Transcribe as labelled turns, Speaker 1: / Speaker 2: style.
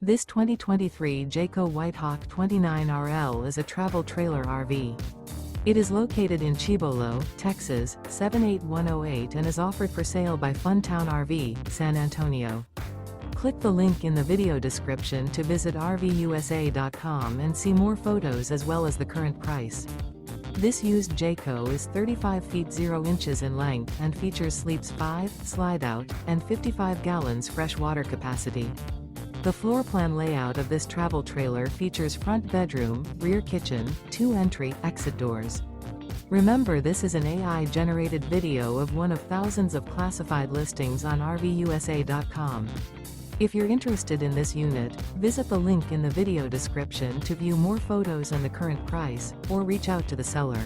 Speaker 1: This 2023 Jayco White Hawk 29RL is a travel trailer RV. It is located in Cibolo, Texas, 78108 and is offered for sale by Funtown RV, San Antonio. Click the link in the video description to visit RVUSA.com and see more photos as well as the current price. This used Jayco is 35 feet 0 inches in length and features sleeps 5, slide-out, and 55 gallons fresh water capacity. The floor plan layout of this travel trailer features front bedroom, rear kitchen, 2 entry/exit doors. Remember, this is an AI-generated video of one of thousands of classified listings on RVUSA.com. If you're interested in this unit, visit the link in the video description to view more photos and the current price, or reach out to the seller.